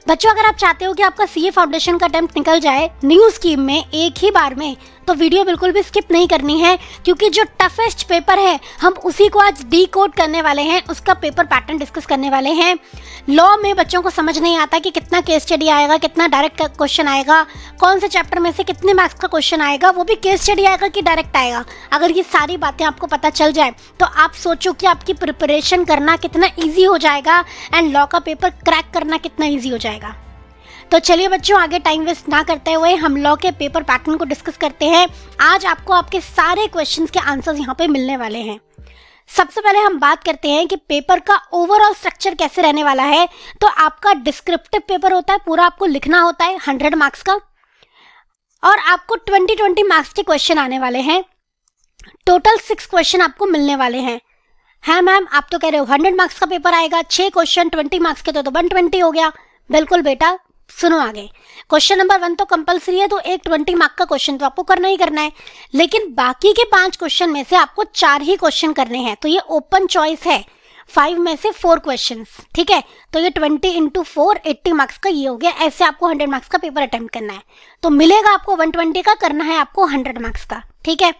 बच्चों, अगर आप चाहते हो कि आपका सीए फाउंडेशन का अटेम्प्ट निकल जाए न्यू स्कीम में एक ही बार में, तो वीडियो बिल्कुल भी स्किप नहीं करनी है, क्योंकि जो टफेस्ट पेपर है हम उसी को आज डीकोड करने वाले हैं, उसका पेपर पैटर्न डिस्कस करने वाले हैं। लॉ में बच्चों को समझ नहीं आता कि कितना केस स्टडी आएगा, कितना डायरेक्ट क्वेश्चन आएगा, कौन से चैप्टर में से कितने मार्क्स का क्वेश्चन आएगा, वो भी केस स्टडी आएगा कि डायरेक्ट आएगा। अगर ये सारी बातें आपको पता चल जाए तो आप सोचो कि आपकी प्रिपरेशन करना कितना ईजी हो जाएगा एंड लॉ का पेपर क्रैक करना कितना ईजी हो जाएगा। तो चलिए बच्चों, आगे टाइम वेस्ट ना करते हुए हम लॉ के पेपर पैटर्न को डिस्कस करते हैं। आज आपको आपके सारे क्वेश्चंस के आंसर्स यहाँ पे मिलने वाले हैं। सबसे पहले हम बात करते हैं कि पेपर का ओवरऑल स्ट्रक्चर कैसे रहने वाला है। तो आपका डिस्क्रिप्टिव पेपर होता है, पूरा आपको लिखना होता है 100 मार्क्स का, और आपको 20 मार्क्स के क्वेश्चन आने वाले हैं। टोटल 6 क्वेश्चन आपको मिलने वाले हैं। है मैम, आप तो कह रहे हो 100 मार्क्स का पेपर आएगा, 6 क्वेश्चन 20 मार्क्स के तो 120 हो गया। बिल्कुल बेटा, सुनो आगे। क्वेश्चन नंबर 1 तो कंपलसरी है, तो एक 20 मार्क का क्वेश्चन तो आपको करना ही करना है, लेकिन बाकी के 5 क्वेश्चन में से आपको 4 ही क्वेश्चन करने हैं। तो ये ओपन चॉइस है, 5 में से 4 क्वेश्चंस, ठीक है। तो ये 20 × 4 80 मार्क्स का ये हो गया। ऐसे आपको 100 मार्क्स का पेपर अटेम्प्ट करना है। तो मिलेगा आपको 120 का, करना है आपको 100 मार्क्स का, ठीक है।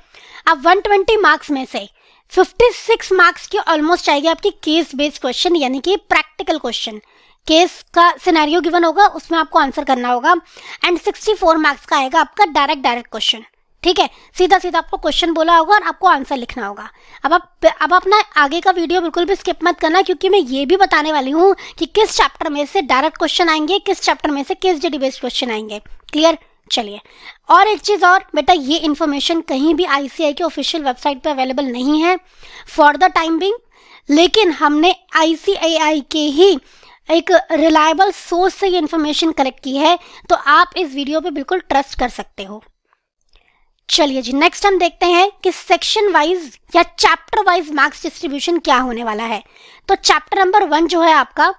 अब 120 मार्क्स में से 56 मार्क्स की ऑलमोस्ट आएगी आपकी केस बेस्ड क्वेश्चन, यानी कि प्रैक्टिकल क्वेश्चन। केस का सिनेरियो गिवन होगा, उसमें आपको आंसर करना होगा। एंड 64 मार्क्स का आएगा आपका डायरेक्ट क्वेश्चन, ठीक है। सीधा सीधा आपको क्वेश्चन बोला होगा और आपको आंसर लिखना होगा। अब अपना आगे का वीडियो बिल्कुल भी स्किप मत करना, क्योंकि मैं ये भी बताने वाली हूँ कि किस चैप्टर में से डायरेक्ट क्वेश्चन आएंगे, किस चैप्टर में से केस स्टडी बेस्ड क्वेश्चन आएंगे। क्लियर? चलिए, और एक चीज़ और बेटा, ये इन्फॉर्मेशन कहीं भी आईसीएआई के ऑफिशियल वेबसाइट पे अवेलेबल नहीं है फॉर द टाइम बिंग, लेकिन हमने आईसीएआई के ही एक रिलायबल सोर्स से ये इन्फॉर्मेशन कलेक्ट की है, तो आप इस वीडियो पे बिल्कुल ट्रस्ट कर सकते हो। चलिए जी, नेक्स्ट हम देखते हैं कि सेक्शन वाइज या चैप्टर वाइज मार्क्स डिस्ट्रीब्यूशन क्या होने वाला है। तो चैप्टर नंबर 1 जो है आपका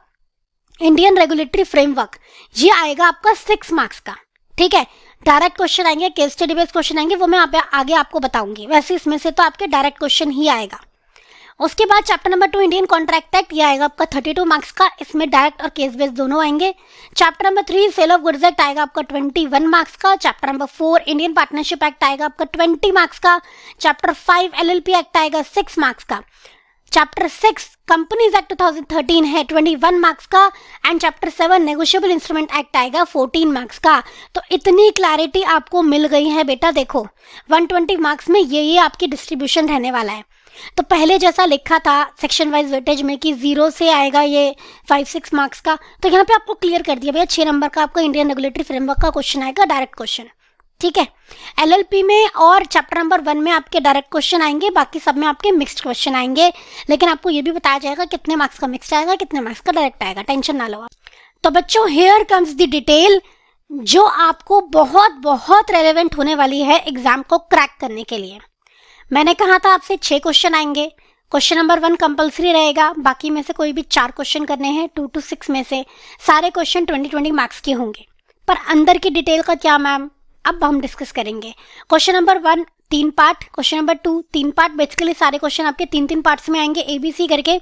इंडियन रेगुलेटरी फ्रेमवर्क, ये आएगा आपका 6 मार्क्स का, ठीक है। डायरेक्ट क्वेश्चन आएंगे, केस स्टडी बेस्ड क्वेश्चन आएंगे, वो मैं आगे आपको बताऊंगी। वैसे इसमें से तो आपके डायरेक्ट क्वेश्चन ही आएगा। उसके बाद chapter number 2 Indian contract act, ये आएगा आपका 32 मार्क्स का, इसमें डायरेक्ट और केस बेस्ड दोनों आएंगे। Chapter number 3 sale of goods act आएगा आपका 21 मार्क्स का। Chapter number 4 Indian partnership act आएगा आपका 20 मार्क्स का। चैप्टर 5 एलएलपी एक्ट आएगा 6 मार्क्स का। चैप्टर 6 कंपनीज एक्ट 2013 है 21 मार्क्स का। And chapter 7 negotiable instrument act आएगा 14 मार्क्स का। तो इतनी क्लैरिटी आपको मिल गई है बेटा। देखो 120 मार्क्स में ये आपकी डिस्ट्रीब्यूशन रहने वाला है। तो पहले जैसा लिखा था सेक्शन वाइज वेटेज में कि 0 से आएगा ये 5-6 मार्क्स का, तो यहाँ पे आपको क्लियर कर दिया भैया 6 नंबर का आपका इंडियन रेगुलेटरी फ्रेमवर्क का क्वेश्चन आएगा, डायरेक्ट क्वेश्चन, ठीक है। एलएलपी में और चैप्टर नंबर 1 में आपके डायरेक्ट क्वेश्चन आएंगे, बाकी सब में आपके मिक्स्ड क्वेश्चन आएंगे, लेकिन आपको ये भी बताया जाएगा कितने मार्क्स का मिक्स्ड आएगा, कितने मार्क्स का डायरेक्ट आएगा, टेंशन ना लो आप। तो बच्चों, हियर कम्स द डिटेल जो आपको बहुत बहुत रेलेवेंट होने वाली है एग्जाम को क्रैक करने के लिए। मैंने कहा था आपसे 6 क्वेश्चन आएंगे। क्वेश्चन नंबर 1 कंपलसरी रहेगा, बाकी में से कोई भी 4 क्वेश्चन करने हैं, 2 to 6 में से सारे क्वेश्चन 20 मार्क्स के होंगे। पर अंदर की डिटेल का क्या मैम, अब हम डिस्कस करेंगे। Question number 1 3 part, question number 2 3 part, basically सारे क्वेश्चन आपके 3-3 पार्ट्स में आएंगे ABC करके।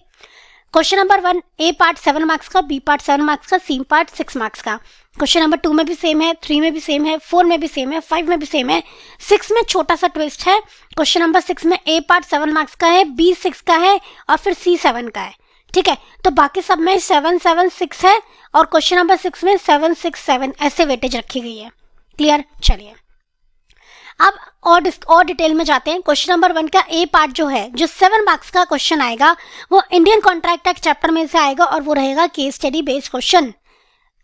Question number 1 A part 7 marks का, B पार्ट 7 मार्क्स का, C पार्ट 6 मार्क्स का। क्वेश्चन नंबर 2 में भी सेम है, 3 में भी सेम है, 4 में भी सेम है, 5 में भी सेम है। 6 में छोटा सा ट्विस्ट है, क्वेश्चन नंबर 6 में A पार्ट 7 मार्क्स का है, B 6 का है और फिर C 7 का है, ठीक है। तो बाकी सब में 7-7-6 है और क्वेश्चन नंबर 6 में 7-6-7 ऐसे वेटेज रखी गई है। क्लियर? चलिए अब और डिटेल में जाते हैं। क्वेश्चन नंबर 1 का A पार्ट जो है, जो 7 मार्क्स का क्वेश्चन आएगा, वो इंडियन कॉन्ट्रैक्ट एक्ट चैप्टर में से आएगा और वो रहेगा case study based question.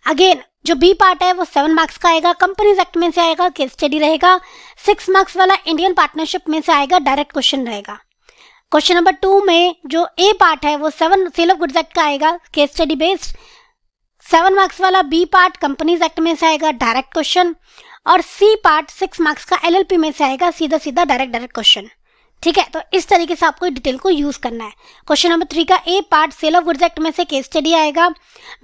Again जो B पार्ट है वो 7 मार्क्स का आएगा, कंपनीज एक्ट में से आएगा, केस स्टडी रहेगा। 6 मार्क्स वाला इंडियन पार्टनरशिप में से आएगा, डायरेक्ट क्वेश्चन रहेगा। क्वेश्चन नंबर 2 में जो A पार्ट है वो 7 सेल ऑफ गुड्स एक्ट का आएगा, केस स्टडी बेस्ड। 7 मार्क्स वाला B पार्ट कंपनीज एक्ट में से आएगा, डायरेक्ट क्वेश्चन। और C पार्ट 6 मार्क्स का LLP में से आएगा, सीधा सीधा डायरेक्ट क्वेश्चन, ठीक है। तो इस तरीके से आपको डिटेल को यूज करना है। क्वेश्चन नंबर 3 का A part sale of goods act में से केस स्टडी आएगा,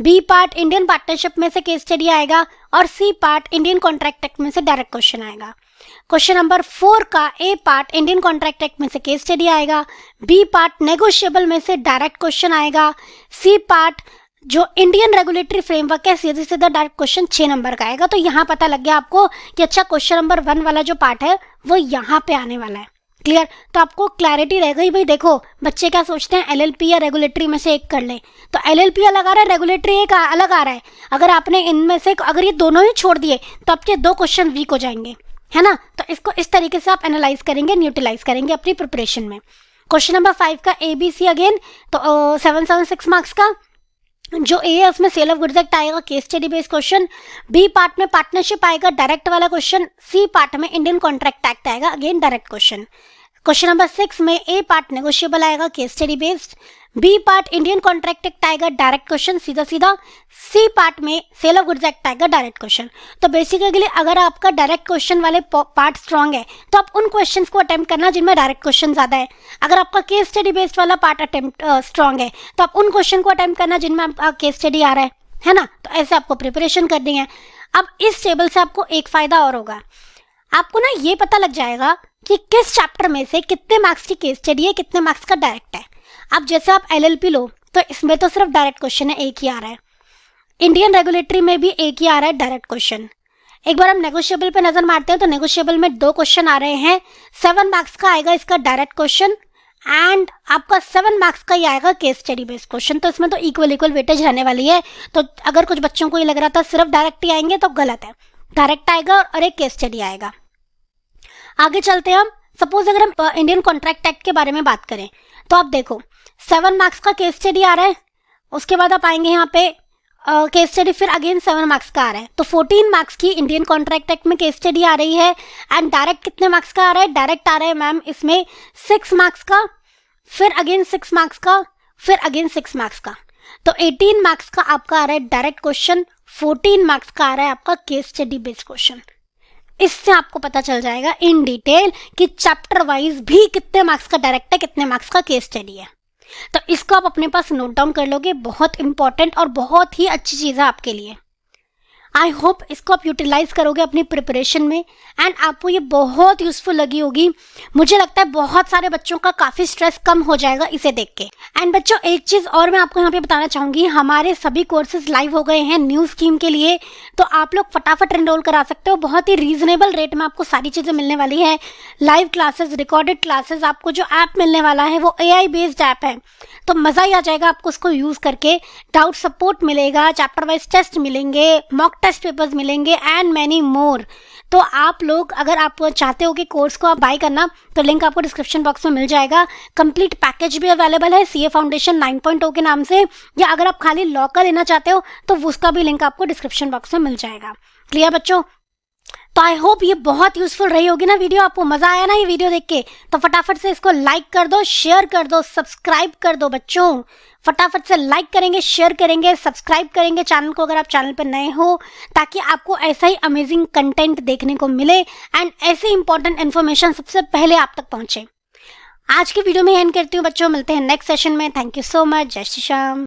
B पार्ट इंडियन पार्टनरशिप में से केस स्टडी आएगा और C part Indian contract act में से डायरेक्ट क्वेश्चन आएगा। क्वेश्चन नंबर 4 का A part Indian contract act में से केस स्टडी आएगा, B पार्ट नेगोशिएबल में से डायरेक्ट क्वेश्चन आएगा, C पार्ट जो इंडियन रेगुलेटरी फ्रेमवर्क है सीधे सीधा डायरेक्ट क्वेश्चन 6 नंबर का आएगा। तो यहाँ पता लग गया आपको कि अच्छा क्वेश्चन नंबर 1 वाला जो पार्ट है वो यहाँ पे आने वाला है। क्लियर? तो आपको क्लैरिटी रह गई। भाई देखो बच्चे क्या सोचते हैं एलएलपी या रेगुलेटरी में से एक कर ले, तो एलएलपी अलग आ रहा है, रेगुलेटरी एक अलग आ रहा है। अगर आपने इनमें से अगर ये दोनों ही छोड़ दिए तो आपके 2 क्वेश्चन वीक हो जाएंगे, है ना। तो इसको इस तरीके से आप एनालाइज करेंगे, न्यूट्रलाइज करेंगे अपनी प्रिपरेशन में। क्वेश्चन नंबर 5 का ABC अगेन, तो 776 मार्क्स का जो ए है उसमें सेल ऑफ गुड्स एक्ट आएगा, case study based question. B part में पार्टनरशिप आएगा, डायरेक्ट वाला क्वेश्चन। सी पार्ट में इंडियन कॉन्ट्रैक्ट एक्ट आएगा, again direct question. Question number 6 में ए पार्ट नेगोशिएबल आएगा, case study based. B part Indian contract act आएगा, direct question सीधा सीधा। सी पार्ट में सेल ऑफ गुड्स एक्ट आएगा, डायरेक्ट क्वेश्चन। तो बेसिकली अगर आपका डायरेक्ट क्वेश्चन वाले पार्ट स्ट्रांग है तो आप उन क्वेश्चंस को अटेम्प्ट करना जिनमें डायरेक्ट क्वेश्चन ज्यादा है। अगर आपका केस स्टडी बेस्ड वाला पार्ट अटेम्प्ट स्ट्रांग है तो आप उन क्वेश्चन को अटेम्प्ट करना जिनमें आपका केस स्टडी आ रहा है ना। तो ऐसे आपको प्रिपरेशन करनी है। अब इस टेबल से आपको एक फायदा और होगा, आपको ना ये पता लग जाएगा कि किस चैप्टर में से कितने मार्क्स की केस स्टडी है, कितने मार्क्स का डायरेक्ट है। अब जैसे आप एलएलपी लो तो इसमें तो सिर्फ डायरेक्ट क्वेश्चन है, एक ही आ रहा है। इंडियन रेगुलेटरी में भी एक ही आ रहा है डायरेक्ट क्वेश्चन। एक बार हम नेगोशिएबल पे नजर मारते हैं तो नेगोशिएबल में 2 क्वेश्चन आ रहे हैं, 7 मार्क्स का आएगा इसका डायरेक्ट क्वेश्चन एंड आपका 7 मार्क्स का ही आएगा केस स्टडी बेस्ड क्वेश्चन। तो इसमें तो इक्वल वेटेज रहने वाली है। तो अगर कुछ बच्चों को ये लग रहा था सिर्फ डायरेक्ट ही आएंगे तो गलत है, डायरेक्ट आएगा और एक केस स्टडी आएगा। आगे चलते हैं हम। सपोज अगर हम इंडियन कॉन्ट्रैक्ट एक्ट के बारे में बात करें तो आप देखो 7 मार्क्स का केस स्टडी आ रहा है, उसके बाद आप आएंगे यहाँ पे केस स्टडी फिर अगेन 7 मार्क्स का आ रहा है। तो 14 मार्क्स की इंडियन कॉन्ट्रैक्ट एक्ट में केस स्टडी आ रही है एंड डायरेक्ट कितने मार्क्स का आ रहा है, डायरेक्ट आ रहा है मैम इसमें 6 मार्क्स का, फिर अगेन 6 मार्क्स का, फिर अगेन 6 मार्क्स का। तो 18 मार्क्स का आपका आ रहा है डायरेक्ट क्वेश्चन, 14 मार्क्स का आ रहा है आपका केस स्टडी बेस्ड क्वेश्चन। इससे आपको पता चल जाएगा इन डिटेल कि चैप्टर वाइज भी कितने मार्क्स का डायरेक्ट है, कितने मार्क्स का केस स्टडी है। तो इसको आप अपने पास नोट डाउन कर लोगे, बहुत इंपॉर्टेंट और बहुत ही अच्छी चीज़ है आपके लिए। आई होप इसको आप यूटिलाइज करोगे अपनी प्रिपरेशन में एंड आपको ये बहुत यूजफुल लगी होगी। मुझे लगता है बहुत सारे बच्चों का काफ़ी स्ट्रेस कम हो जाएगा इसे देख के। एंड बच्चों एक चीज़ और मैं आपको यहाँ पे बताना चाहूँगी, हमारे सभी कोर्सेज लाइव हो गए हैं न्यू स्कीम के लिए, तो आप लोग फटाफट एनरोल करा सकते हो। बहुत ही रीजनेबल रेट में आपको सारी चीज़ें मिलने वाली है। लाइव क्लासेस, रिकॉर्डेड क्लासेस, आपको जो ऐप मिलने वाला है वो AI बेस्ड ऐप है, तो मज़ा ही आ जाएगा आपको उसको यूज़ करके। डाउट सपोर्ट मिलेगा, चैप्टर वाइज टेस्ट मिलेंगे, मॉक टेस्ट पेपर्स मिलेंगे एंड मैनी मोर। तो आप लोग अगर आप चाहते हो कि कोर्स को आप बाय करना तो लिंक आपको डिस्क्रिप्शन बॉक्स में मिल जाएगा। कंप्लीट पैकेज भी अवेलेबल है CA फाउंडेशन 9.0 के नाम से, या अगर आप खाली लॉ का लेना चाहते हो तो उसका भी लिंक आपको डिस्क्रिप्शन बॉक्स में मिल जाएगा। क्लियर बच्चों? तो आई होप ये बहुत यूजफुल रही होगी ना वीडियो। आपको मजा आया ना ये वीडियो देख के? तो फटाफट से इसको लाइक कर दो, शेयर कर दो, सब्सक्राइब कर दो बच्चों। फटाफट से लाइक करेंगे, शेयर करेंगे, सब्सक्राइब करेंगे चैनल को अगर आप चैनल पर नए हो, ताकि आपको ऐसा ही अमेजिंग कंटेंट देखने को मिले एंड ऐसे इंपॉर्टेंट इन्फॉर्मेशन सबसे पहले आप तक पहुंचे। आज की वीडियो में एंड करती हूँ बच्चों, मिलते हैं नेक्स्ट सेशन में। Thank you so much. जय श्री श्याम।